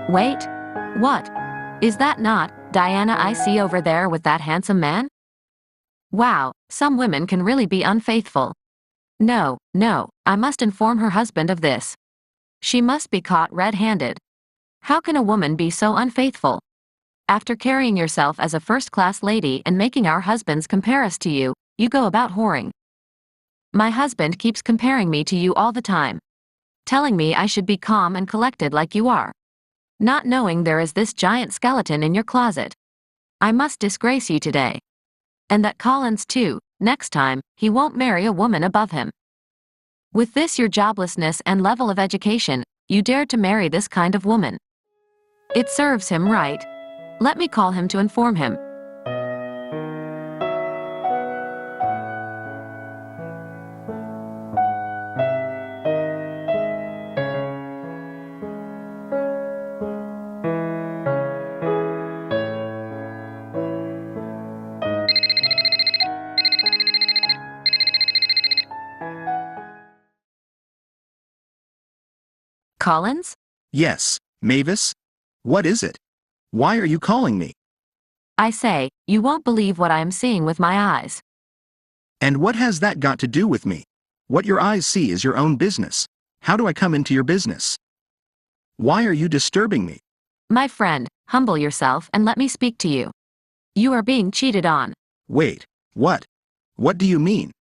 Wait. What? Is that not Diana I see over there with that handsome man? Wow, some women can really be unfaithful. No, no, I must inform her husband of this. She must be caught red-handed. How can a woman be so unfaithful? After carrying yourself as a first-class lady and making our husbands compare us to you, you go about whoring. My husband keeps comparing me to you all the time. Telling me I should be calm and collected like you are. Not knowing there is this giant skeleton in your closet. I must disgrace you today. And that Collins too, next time, he won't marry a woman above him. With this your joblessness and level of education, you dare to marry this kind of woman. It serves him right. Let me call him to inform him. Collins? Yes, Mavis? What is it? Why are you calling me? I say, you won't believe what I am seeing with my eyes. And what has that got to do with me? What your eyes see is your own business. How do I come into your business? Why are you disturbing me? My friend, humble yourself and let me speak to you. You are being cheated on. Wait, what? What do you mean?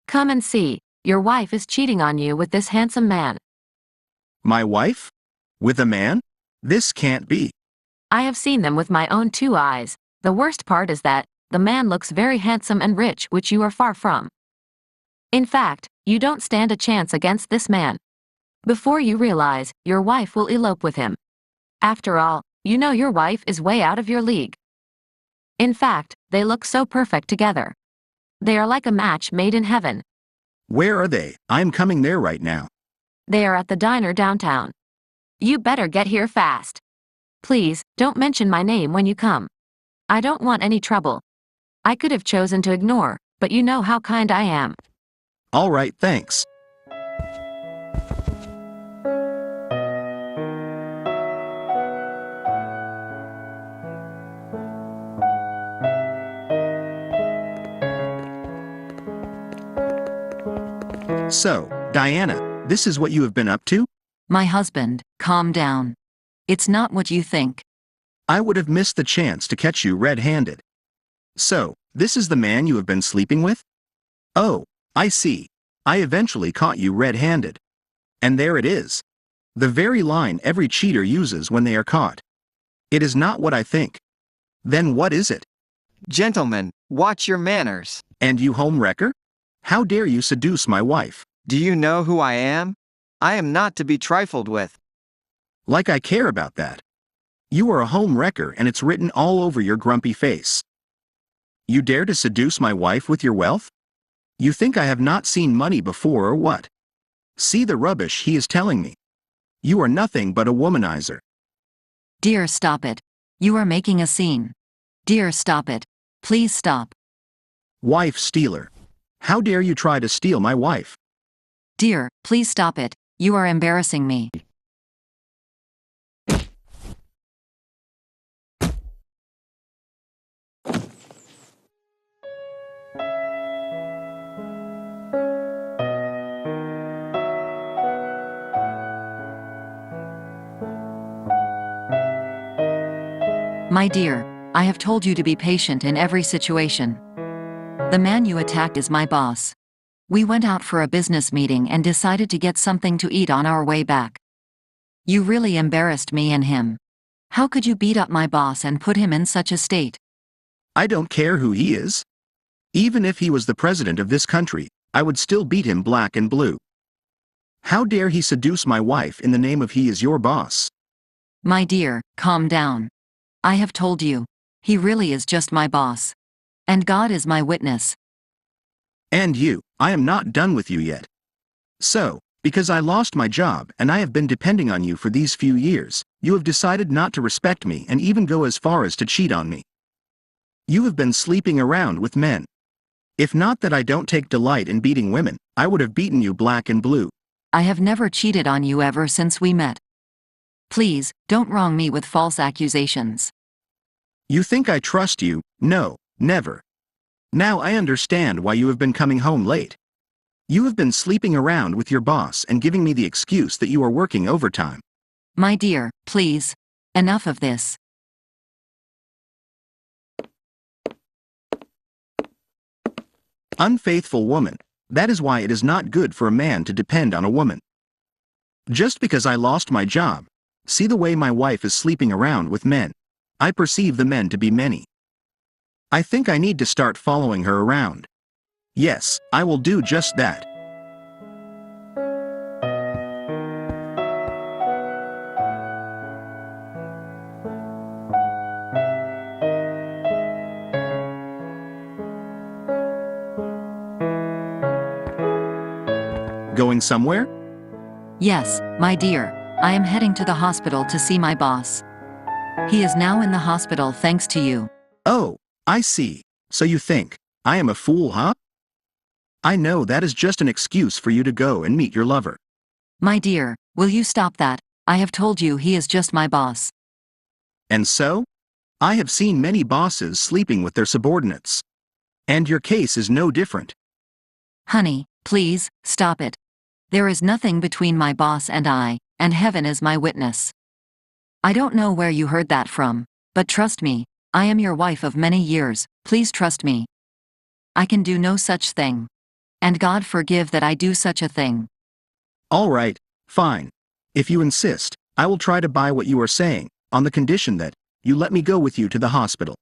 Come and see, your wife is cheating on you with this handsome man. My wife? With a man? This can't be. I have seen them with my own two eyes. The worst part is that, the man looks very handsome and rich, which you are far from. In fact, you don't stand a chance against this man. Before you realize, your wife will elope with him. After all, you know your wife is way out of your league. In fact, they look so perfect together. They are like a match made in heaven. Where are they? I'm coming there right now. They are at the diner downtown. You better get here fast. Please, don't mention my name when you come. I don't want any trouble. I could have chosen to ignore, but you know how kind I am. All right, thanks. So, Diana, this is what you have been up to? My husband, calm down. It's not what you think. I would have missed the chance to catch you red-handed. So, this is the man you have been sleeping with? Oh, I see. I eventually caught you red-handed. And there it is. The very line every cheater uses when they are caught. It is not what I think. Then what is it? Gentlemen, watch your manners. And you homewrecker? How dare you seduce my wife? Do you know who I am? I am not to be trifled with. Like I care about that. You are a homewrecker and it's written all over your grumpy face. You dare to seduce my wife with your wealth? You think I have not seen money before or what? See the rubbish he is telling me. You are nothing but a womanizer. Dear, stop it. You are making a scene. Dear, stop it. Please stop. Wife stealer. How dare you try to steal my wife? Dear, please stop it. You are embarrassing me. My dear, I have told you to be patient in every situation. The man you attacked is my boss. We went out for a business meeting and decided to get something to eat on our way back. You really embarrassed me and him. How could you beat up my boss and put him in such a state? I don't care who he is. Even if he was the president of this country, I would still beat him black and blue. How dare he seduce my wife in the name of he is your boss? My dear, calm down. I have told you. He really is just my boss. And God is my witness. And you, I am not done with you yet. So, because I lost my job and I have been depending on you for these few years, you have decided not to respect me and even go as far as to cheat on me. You have been sleeping around with men. If not that I don't take delight in beating women, I would have beaten you black and blue. I have never cheated on you ever since we met. Please, don't wrong me with false accusations. You think I trust you? No, never. Now I understand why you have been coming home late. You have been sleeping around with your boss and giving me the excuse that you are working overtime. My dear, please. Enough of this. Unfaithful woman. That is why it is not good for a man to depend on a woman. Just because I lost my job, see the way my wife is sleeping around with men. I perceive the men to be many. I think I need to start following her around. Yes, I will do just that. Going somewhere? Yes, my dear. I am heading to the hospital to see my boss. He is now in the hospital thanks to you. Oh, I see. So you think I am a fool, huh? I know that is just an excuse for you to go and meet your lover. My dear, will you stop that? I have told you he is just my boss. And so? I have seen many bosses sleeping with their subordinates. And your case is no different. Honey, please, stop it. There is nothing between my boss and I, and heaven is my witness. I don't know where you heard that from, but trust me, I am your wife of many years, please trust me. I can do no such thing. And God forgive that I do such a thing. All right, fine. If you insist, I will try to buy what you are saying, on the condition that you let me go with you to the hospital.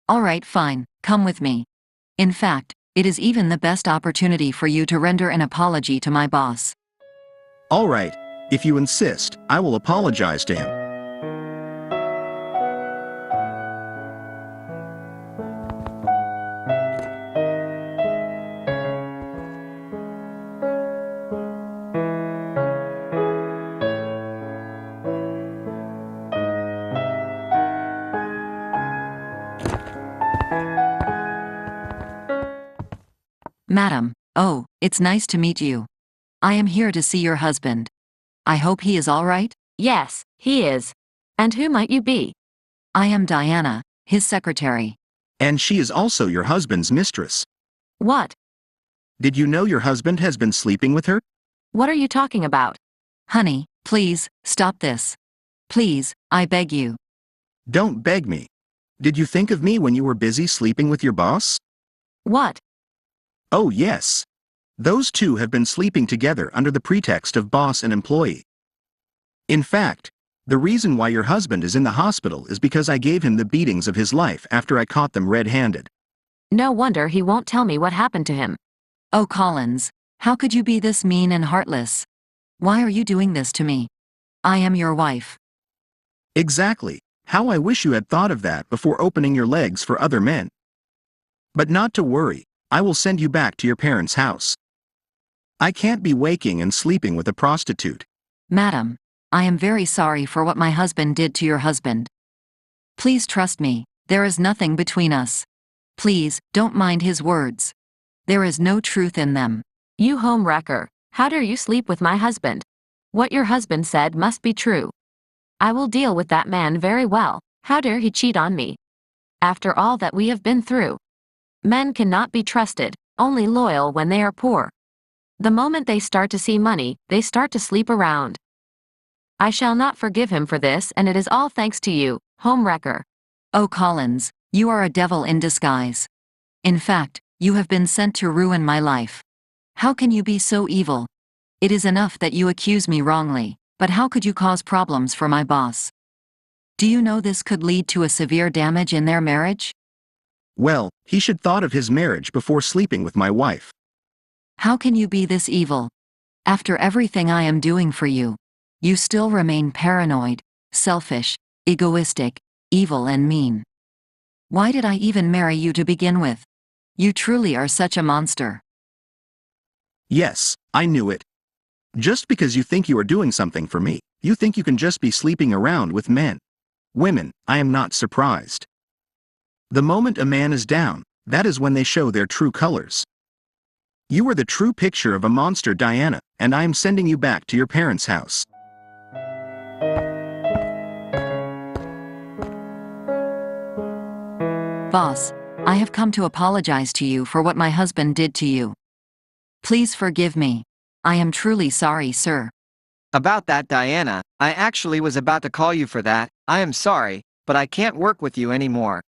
All right, fine, come with me. In fact, it is even the best opportunity for you to render an apology to my boss. All right, if you insist, I will apologize to him. Madam, oh, it's nice to meet you. I am here to see your husband. I hope he is all right? Yes, he is. And who might you be? I am Diana, his secretary. And she is also your husband's mistress. What? Did you know your husband has been sleeping with her? What are you talking about? Honey, please, stop this. Please, I beg you. Don't beg me. Did you think of me when you were busy sleeping with your boss? What? Oh yes. Those two have been sleeping together under the pretext of boss and employee. In fact, the reason why your husband is in the hospital is because I gave him the beatings of his life after I caught them red-handed. No wonder he won't tell me what happened to him. Oh Collins, how could you be this mean and heartless? Why are you doing this to me? I am your wife. Exactly. How I wish you had thought of that before opening your legs for other men. But not to worry, I will send you back to your parents' house. I can't be waking and sleeping with a prostitute. Madam, I am very sorry for what my husband did to your husband. Please trust me, there is nothing between us. Please, don't mind his words. There is no truth in them. You homewrecker, how dare you sleep with my husband? What your husband said must be true. I will deal with that man very well. How dare he cheat on me? After all that we have been through. Men cannot be trusted, only loyal when they are poor. The moment they start to see money, they start to sleep around. I shall not forgive him for this, and it is all thanks to you, homewrecker. Oh Collins, you are a devil in disguise. In fact, you have been sent to ruin my life. How can you be so evil? It is enough that you accuse me wrongly, but how could you cause problems for my boss? Do you know this could lead to a severe damage in their marriage? Well, he should thought of his marriage before sleeping with my wife. How can you be this evil? After everything I am doing for you, you still remain paranoid, selfish, egoistic, evil and mean. Why did I even marry you to begin with? You truly are such a monster. Yes, I knew it. Just because you think you are doing something for me, you think you can just be sleeping around with men. Women, I am not surprised. The moment a man is down, that is when they show their true colors. You are the true picture of a monster, Diana, and I am sending you back to your parents' house. Boss, I have come to apologize to you for what my husband did to you. Please forgive me. I am truly sorry, sir. About that, Diana, I actually was about to call you for that. I am sorry, but I can't work with you anymore.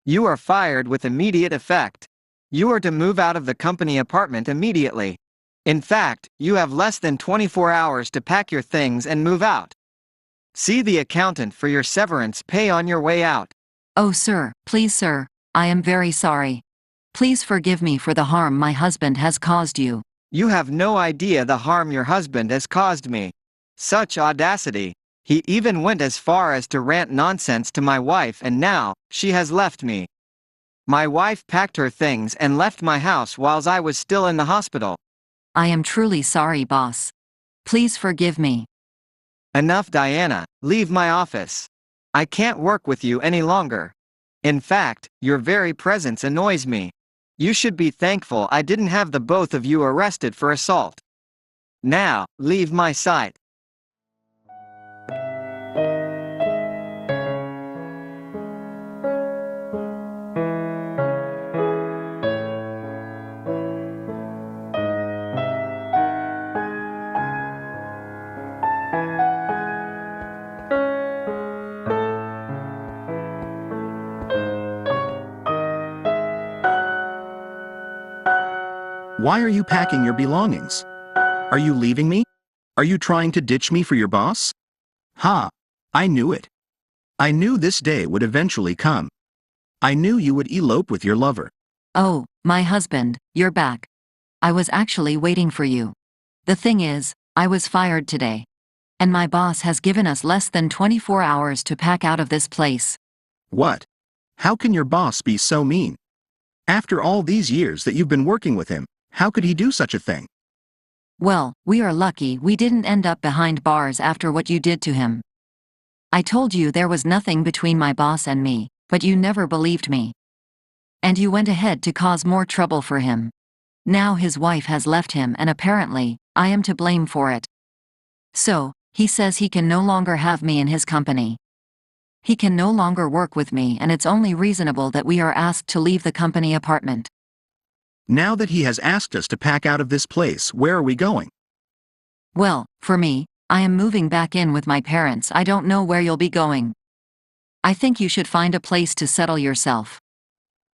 You are fired with immediate effect. You are to move out of the company apartment immediately. In fact, you have less than 24 hours to pack your things and move out. See the accountant for your severance pay on your way out. Oh, sir, please, sir, I am very sorry. Please forgive me for the harm my husband has caused you. You have no idea the harm your husband has caused me. Such audacity. He even went as far as to rant nonsense to my wife, and now, she has left me. My wife packed her things and left my house whilst I was still in the hospital. I am truly sorry, boss. Please forgive me. Enough, Diana, leave my office. I can't work with you any longer. In fact, your very presence annoys me. You should be thankful I didn't have the both of you arrested for assault. Now, leave my sight. Why are you packing your belongings? Are you leaving me? Are you trying to ditch me for your boss? Ha! I knew it. I knew this day would eventually come. I knew you would elope with your lover. Oh, my husband, you're back. I was actually waiting for you. The thing is, I was fired today. And my boss has given us less than 24 hours to pack out of this place. What? How can your boss be so mean? After all these years that you've been working with him, how could he do such a thing? Well, we are lucky we didn't end up behind bars after what you did to him. I told you there was nothing between my boss and me, but you never believed me. And you went ahead to cause more trouble for him. Now his wife has left him, and apparently, I am to blame for it. So, he says he can no longer have me in his company. He can no longer work with me, and it's only reasonable that we are asked to leave the company apartment. Now that he has asked us to pack out of this place, where are we going? Well, for me, I am moving back in with my parents. I don't know where you'll be going. I think you should find a place to settle yourself.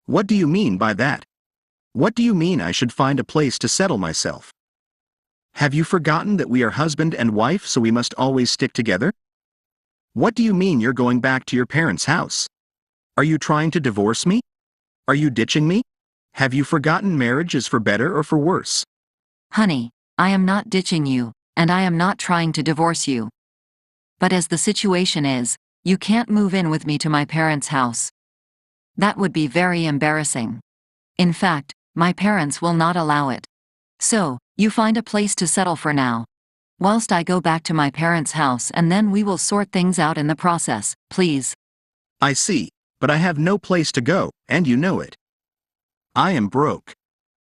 What do you mean by that? What do you mean I should find a place to settle myself? Have you forgotten that we are husband and wife, so we must always stick together? What do you mean you're going back to your parents' house? Are you trying to divorce me? Are you ditching me? Have you forgotten marriage is for better or for worse? Honey, I am not ditching you, and I am not trying to divorce you. But as the situation is, you can't move in with me to my parents' house. That would be very embarrassing. In fact, my parents will not allow it. So, you find a place to settle for now. Whilst I go back to my parents' house, and then we will sort things out in the process, please. I see, but I have no place to go, and you know it. I am broke.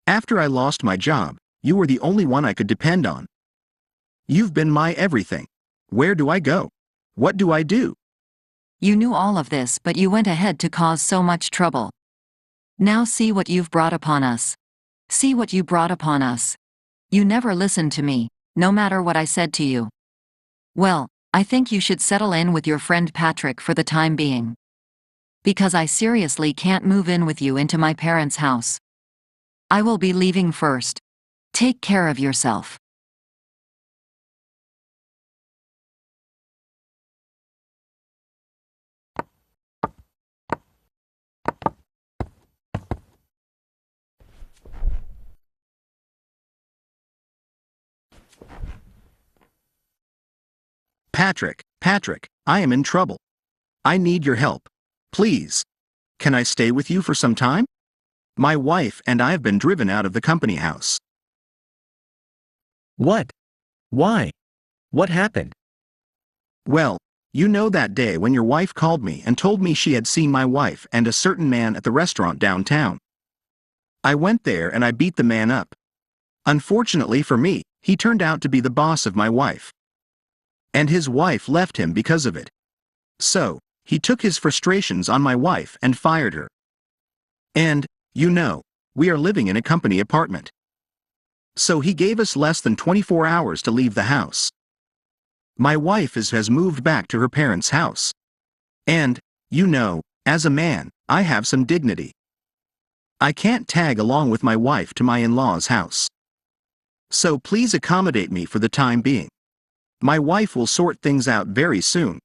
After I lost my job, you were the only one I could depend on. You've been my everything. Where do I go? What do I do? You knew all of this, but you went ahead to cause so much trouble. Now see what you've brought upon us. See what you brought upon us. You never listened to me, no matter what I said to you. Well, I think you should settle in with your friend Patrick for the time being. Because I seriously can't move in with you into my parents' house. I will be leaving first. Take care of yourself. Patrick, I am in trouble. I need your help. Please. Can I stay with you for some time? My wife and I have been driven out of the company house. What? Why? What happened? Well, you know that day when your wife called me and told me she had seen my wife and a certain man at the restaurant downtown. I went there and I beat the man up. Unfortunately for me, he turned out to be the boss of my wife. And his wife left him because of it. So, he took his frustrations on my wife and fired her. And, you know, we are living in a company apartment. So he gave us less than 24 hours to leave the house. My wife has moved back to her parents' house. And, you know, as a man, I have some dignity. I can't tag along with my wife to my in-laws' house. So please accommodate me for the time being. My wife will sort things out very soon.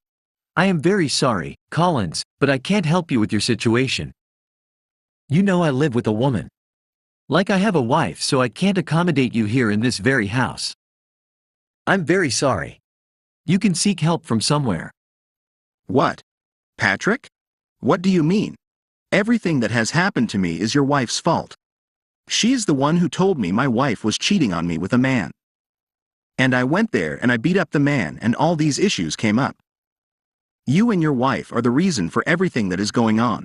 I am very sorry, Collins, but I can't help you with your situation. You know I live with a woman. Like I have a wife, so I can't accommodate you here in this very house. I'm very sorry. You can seek help from somewhere. What? Patrick? What do you mean? Everything that has happened to me is your wife's fault. She is the one who told me my wife was cheating on me with a man. And I went there and I beat up the man and all these issues came up. You and your wife are the reason for everything that is going on.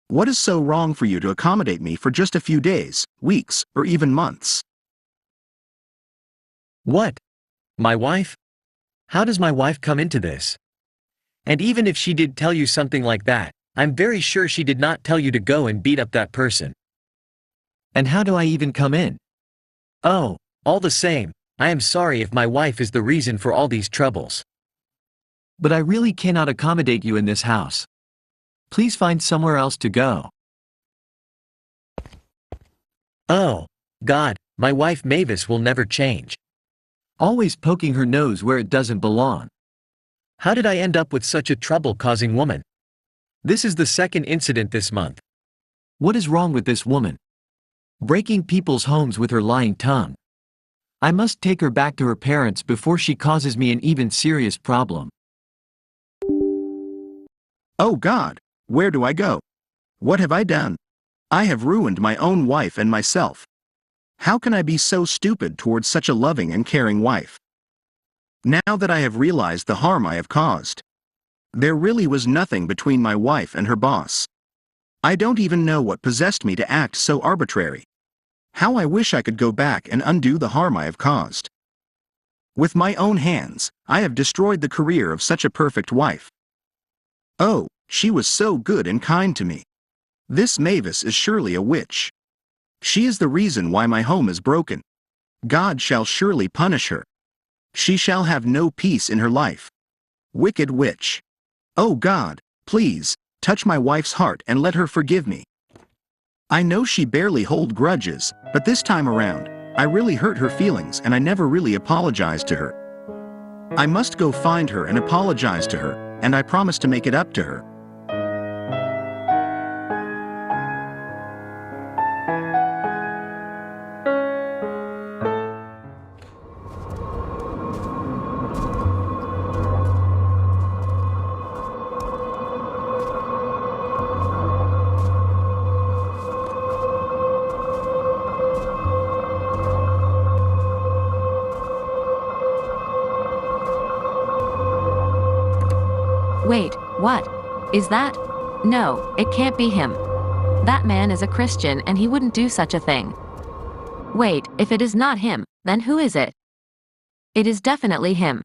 What is so wrong for you to accommodate me for just a few days, weeks, or even months? What? My wife? How does my wife come into this? And even if she did tell you something like that, I'm very sure she did not tell you to go and beat up that person. And how do I even come in? Oh, all the same, I am sorry if my wife is the reason for all these troubles. But I really cannot accommodate you in this house. Please find somewhere else to go. Oh, God, my wife Mavis will never change. Always poking her nose where it doesn't belong. How did I end up with such a trouble-causing woman? This is the second incident this month. What is wrong with this woman? Breaking people's homes with her lying tongue. I must take her back to her parents before she causes me an even serious problem. Oh God, where do I go? What have I done? I have ruined my own wife and myself. How can I be so stupid towards such a loving and caring wife? Now that I have realized the harm I have caused. There really was nothing between my wife and her boss. I don't even know what possessed me to act so arbitrary. How I wish I could go back and undo the harm I have caused. With my own hands, I have destroyed the career of such a perfect wife. Oh, she was so good and kind to me. This Mavis is surely a witch. She is the reason why my home is broken. God shall surely punish her. She shall have no peace in her life. Wicked witch. Oh God, please, touch my wife's heart and let her forgive me. I know she barely hold grudges, but this time around, I really hurt her feelings and I never really apologized to her. I must go find her and apologize to her, and I promise to make it up to her. Wait, what? Is that? No, it can't be him. That man is a Christian and he wouldn't do such a thing. Wait, if it is not him, then who is it? It is definitely him.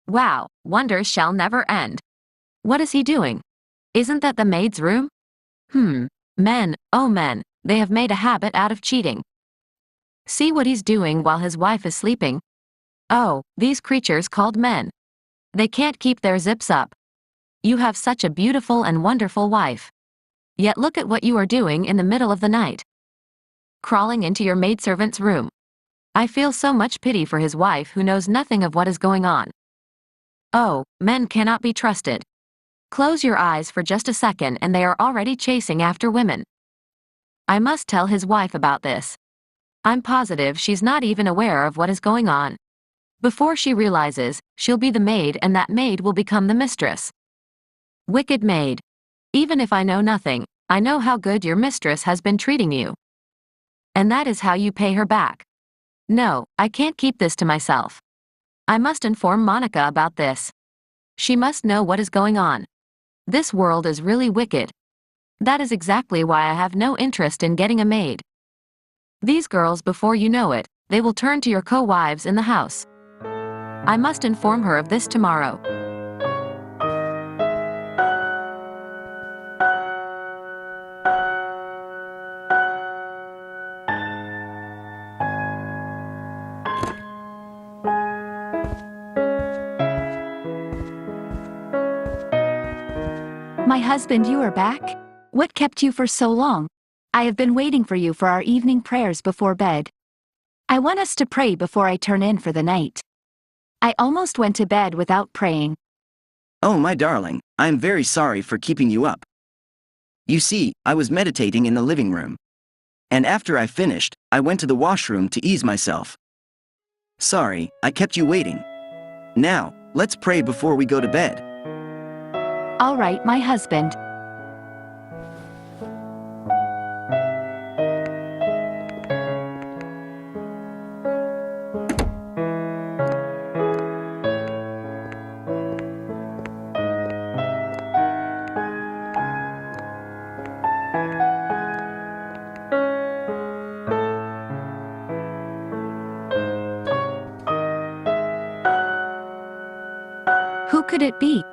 Wow, wonders shall never end. What is he doing? Isn't that the maid's room? Men, oh men, they have made a habit out of cheating. See what he's doing while his wife is sleeping. Oh, these creatures called men. They can't keep their zips up. You have such a beautiful and wonderful wife. Yet look at what you are doing in the middle of the night. Crawling into your maidservant's room. I feel so much pity for his wife who knows nothing of what is going on. Oh, men cannot be trusted. Close your eyes for just a second and they are already chasing after women. I must tell his wife about this. I'm positive she's not even aware of what is going on. Before she realizes, she'll be the maid and that maid will become the mistress. Wicked maid. Even if I know nothing, I know how good your mistress has been treating you. And that is how you pay her back. No, I can't keep this to myself. I must inform Monica about this. She must know what is going on. This world is really wicked. That is exactly why I have no interest in getting a maid. These girls, before you know it, they will turn to your co-wives in the house. I must inform her of this tomorrow. My husband, you are back? What kept you for so long? I have been waiting for you for our evening prayers before bed. I want us to pray before I turn in for the night. I almost went to bed without praying. Oh, my darling, I am very sorry for keeping you up. You see, I was meditating in the living room. And after I finished, I went to the washroom to ease myself. Sorry, I kept you waiting. Now, let's pray before we go to bed. All right, my husband. Who could it be?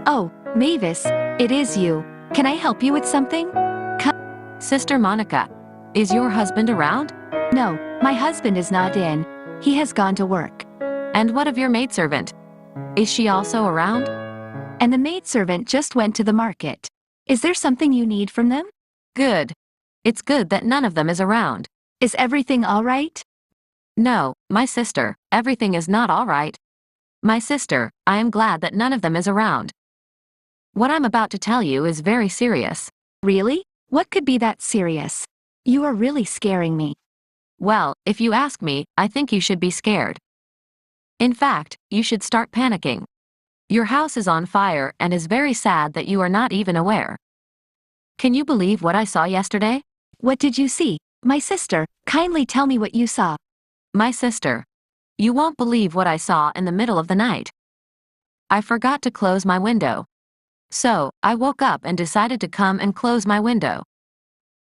Oh, Mavis, it is you. Can I help you with something? Sister Monica, is your husband around? No, my husband is not in. He has gone to work. And what of your maidservant? Is she also around? And the maidservant just went to the market. Is there something you need from them? Good. It's good that none of them is around. Is everything all right? No, my sister, everything is not all right. My sister, I am glad that none of them is around. What I'm about to tell you is very serious. Really? What could be that serious? You are really scaring me. Well, if you ask me, I think you should be scared. In fact, you should start panicking. Your house is on fire and is very sad that you are not even aware. Can you believe what I saw yesterday? What did you see? My sister, kindly tell me what you saw. My sister. You won't believe what I saw in the middle of the night. I forgot to close my window. So, I woke up and decided to come and close my window.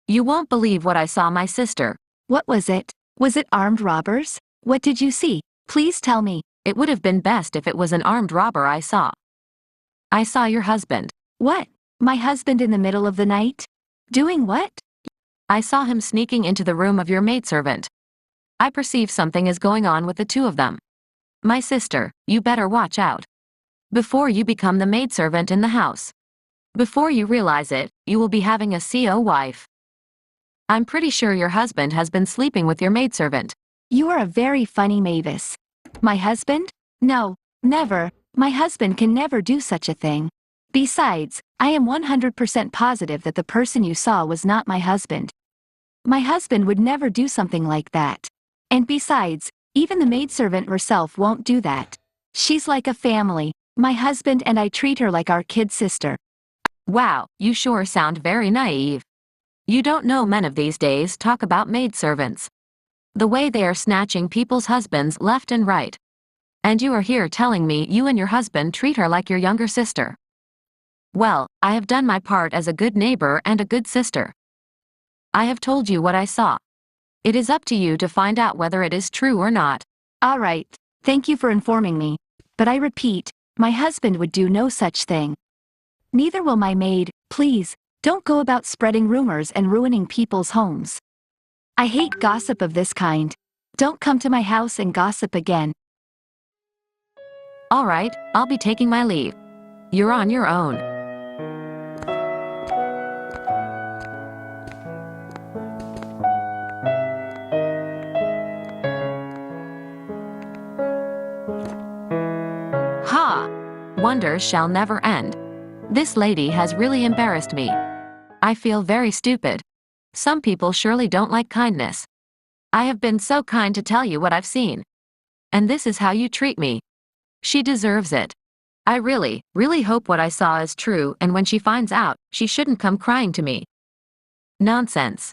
You won't believe what I saw, my sister. What was it? Was it armed robbers? What did you see? Please tell me. It would have been best if it was an armed robber I saw. I saw your husband. What? My husband in the middle of the night? Doing what? I saw him sneaking into the room of your maidservant. I perceive something is going on with the two of them. My sister, you better watch out. Before you become the maidservant in the house. Before you realize it, you will be having a CO wife. I'm pretty sure your husband has been sleeping with your maidservant. You are a very funny Mavis. My husband? No, never. My husband can never do such a thing. Besides, I am 100% positive that the person you saw was not my husband. My husband would never do something like that. And besides, even the maidservant herself won't do that. She's like a family. My husband and I treat her like our kid sister. Wow, you sure sound very naive. You don't know men of these days talk about maidservants. The way they are snatching people's husbands left and right. And you are here telling me you and your husband treat her like your younger sister. Well, I have done my part as a good neighbor and a good sister. I have told you what I saw. It is up to you to find out whether it is true or not. All right, thank you for informing me. But I repeat, my husband would do no such thing. Neither will my maid. Please, don't go about spreading rumors and ruining people's homes. I hate gossip of this kind. Don't come to my house and gossip again. All right, I'll be taking my leave. You're on your own. Ha! Wonders shall never end. This lady has really embarrassed me. I feel very stupid. Some people surely don't like kindness. I have been so kind to tell you what I've seen. And this is how you treat me. She deserves it. I really, really hope what I saw is true, and when she finds out, she shouldn't come crying to me. Nonsense.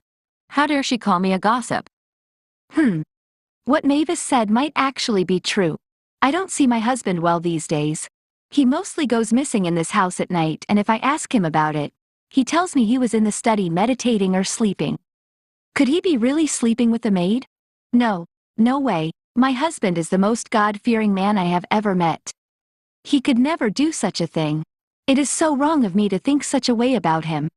How dare she call me a gossip? What Mavis said might actually be true. I don't see my husband well these days. He mostly goes missing in this house at night, and if I ask him about it, he tells me he was in the study meditating or sleeping. Could he be really sleeping with the maid? No, no way. My husband is the most God-fearing man I have ever met. He could never do such a thing. It is so wrong of me to think such a way about him.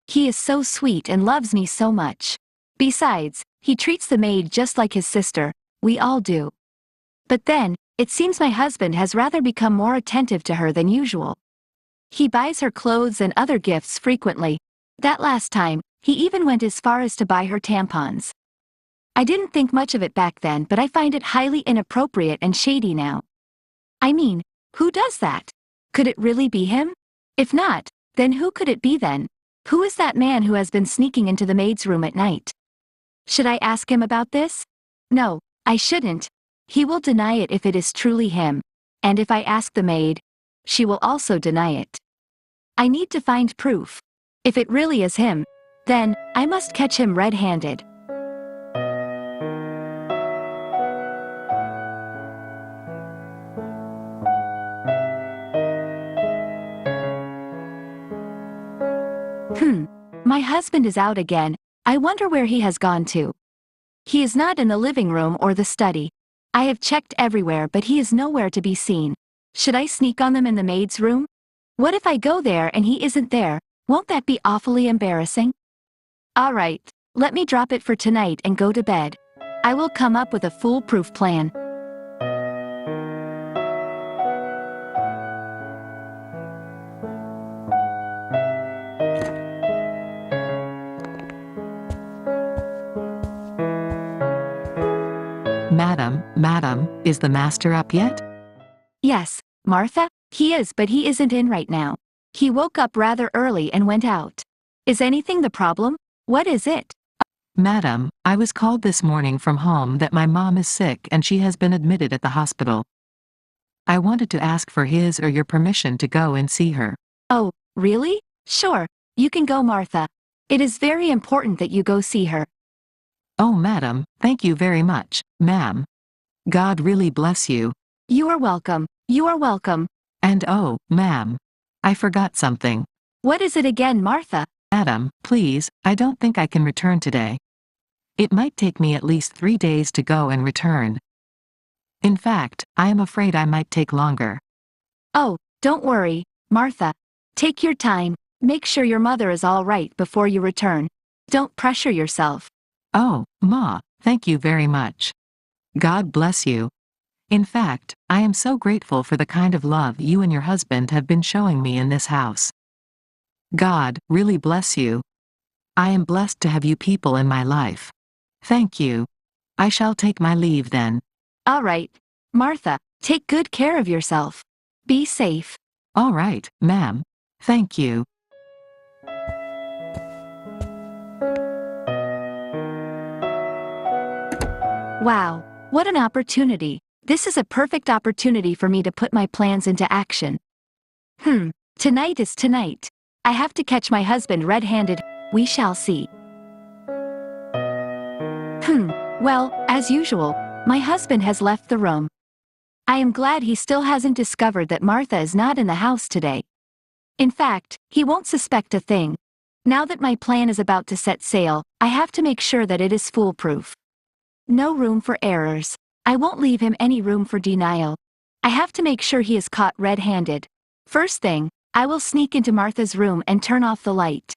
He is so sweet and loves me so much. Besides, he treats the maid just like his sister, we all do. But then, it seems my husband has rather become more attentive to her than usual. He buys her clothes and other gifts frequently. That last time, he even went as far as to buy her tampons. I didn't think much of it back then, but I find it highly inappropriate and shady now. I mean, who does that? Could it really be him? If not, then who could it be then? Who is that man who has been sneaking into the maid's room at night? Should I ask him about this? No, I shouldn't. He will deny it if it is truly him. And if I ask the maid, she will also deny it. I need to find proof. If it really is him, then I must catch him red-handed. My husband is out again. I wonder where he has gone to. He is not in the living room or the study. I have checked everywhere, but he is nowhere to be seen. Should I sneak on them in the maid's room? What if I go there and he isn't there? Won't that be awfully embarrassing? All right, let me drop it for tonight and go to bed. I will come up with a foolproof plan. Madam, is the master up yet? Yes, Martha, he is, but he isn't in right now. He woke up rather early and went out. Is anything the problem? What is it? Madam, I was called this morning from home that my mom is sick and she has been admitted at the hospital. I wanted to ask for his or your permission to go and see her. Oh, really? Sure, you can go, Martha. It is very important that you go see her. Oh, madam, thank you very much, ma'am. God really bless you. You are welcome. You are welcome. And oh, ma'am, I forgot something. What is it again, Martha? Madam, please, I don't think I can return today. It might take me at least 3 days to go and return. In fact, I am afraid I might take longer. Oh, don't worry, Martha. Take your time. Make sure your mother is all right before you return. Don't pressure yourself. Oh, Ma, thank you very much. God bless you. In fact, I am so grateful for the kind of love you and your husband have been showing me in this house. God really bless you. I am blessed to have you people in my life. Thank you. I shall take my leave then. All right, Martha, take good care of yourself. Be safe. All right, ma'am. Thank you. Wow, what an opportunity. This is a perfect opportunity for me to put my plans into action. Tonight is tonight. I have to catch my husband red-handed. We shall see. Well, as usual, my husband has left the room. I am glad he still hasn't discovered that Martha is not in the house today. In fact, he won't suspect a thing. Now that my plan is about to set sail, I have to make sure that it is foolproof. No room for errors. I won't leave him any room for denial. I have to make sure he is caught red-handed. First thing, I will sneak into Martha's room and turn off the light.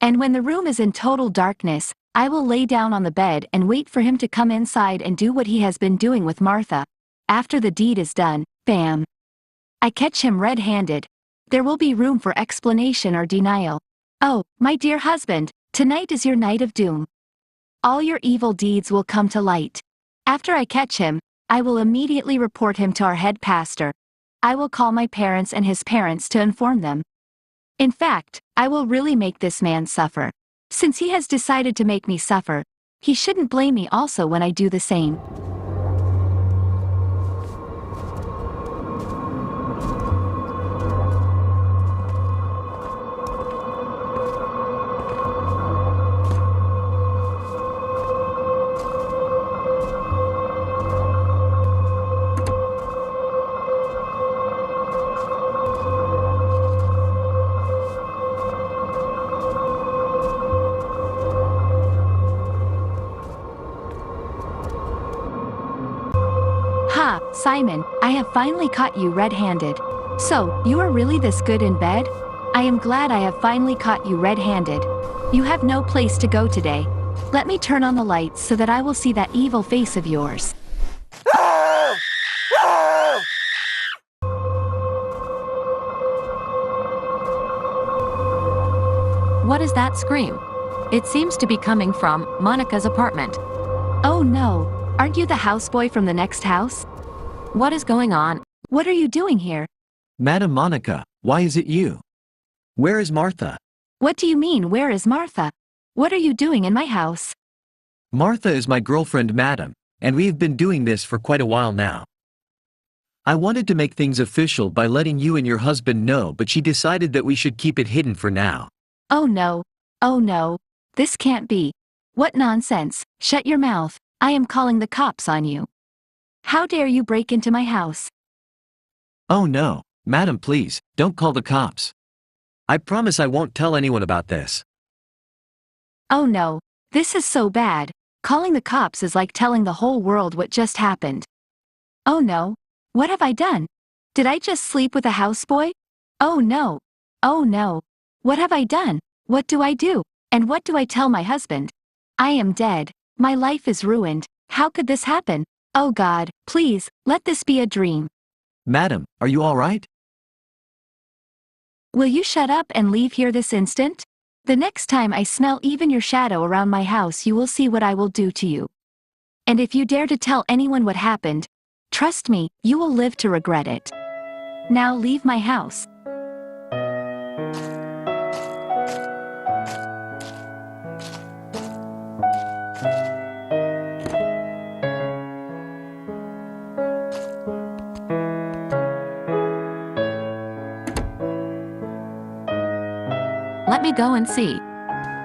And when the room is in total darkness, I will lay down on the bed and wait for him to come inside and do what he has been doing with Martha. After the deed is done, bam! I catch him red-handed. There will be room for explanation or denial. Oh, my dear husband, tonight is your night of doom. All your evil deeds will come to light. After I catch him, I will immediately report him to our head pastor. I will call my parents and his parents to inform them. In fact, I will really make this man suffer. Since he has decided to make me suffer, he shouldn't blame me also when I do the same. Ha, Simon, I have finally caught you red-handed. So, you are really this good in bed? I am glad I have finally caught you red-handed. You have no place to go today. Let me turn on the lights so that I will see that evil face of yours. What is that scream? It seems to be coming from Monica's apartment. Oh no, aren't you the houseboy from the next house? What is going on? What are you doing here? Madam Monica, why is it you? Where is Martha? What do you mean, where is Martha? What are you doing in my house? Martha is my girlfriend, madam, and we have been doing this for quite a while now. I wanted to make things official by letting you and your husband know, but she decided that we should keep it hidden for now. Oh no. Oh no. This can't be. What nonsense. Shut your mouth. I am calling the cops on you. How dare you break into my house? Oh no, madam, please, don't call the cops. I promise I won't tell anyone about this. Oh no. This is so bad. Calling the cops is like telling the whole world what just happened. Oh no. What have I done? Did I just sleep with a houseboy? Oh no. Oh no. What have I done? What do I do? And what do I tell my husband? I am dead. My life is ruined. How could this happen? Oh God, please, let this be a dream. Madam, are you all right? Will you shut up and leave here this instant? The next time I smell even your shadow around my house, you will see what I will do to you. And if you dare to tell anyone what happened, trust me, you will live to regret it. Now leave my house. Let me go and see.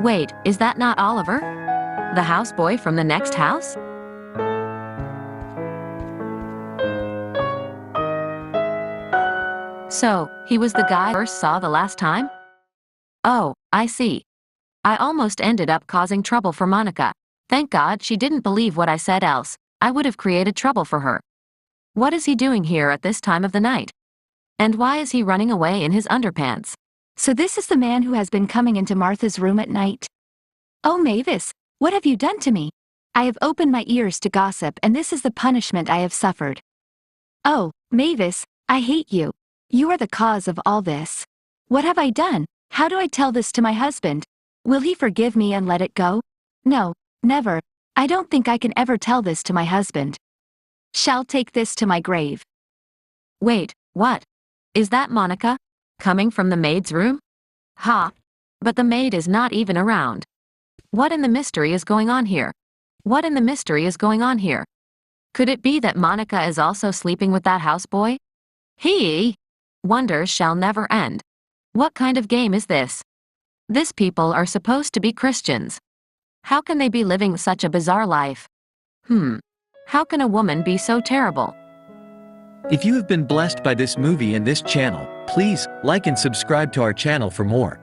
Wait, is that not Oliver? The houseboy from the next house? So, he was the guy I first saw the last time? Oh, I see. I almost ended up causing trouble for Monica. Thank God she didn't believe what I said, else I would have created trouble for her. What is he doing here at this time of the night? And why is he running away in his underpants? So this is the man who has been coming into Martha's room at night? Oh Mavis, what have you done to me? I have opened my ears to gossip, and this is the punishment I have suffered. Oh, Mavis, I hate you. You are the cause of all this. What have I done? How do I tell this to my husband? Will he forgive me and let it go? No, never. I don't think I can ever tell this to my husband. Shall take this to my grave. Wait, what? Is that Monica? Coming from the maid's room? Ha! But the maid is not even around. What in the mystery is going on here? What in the mystery is going on here? Could it be that Monica is also sleeping with that houseboy? Wonders shall never end. What kind of game is this? These people are supposed to be Christians. How can they be living such a bizarre life? How can a woman be so terrible? If you have been blessed by this movie and this channel, please like and subscribe to our channel for more.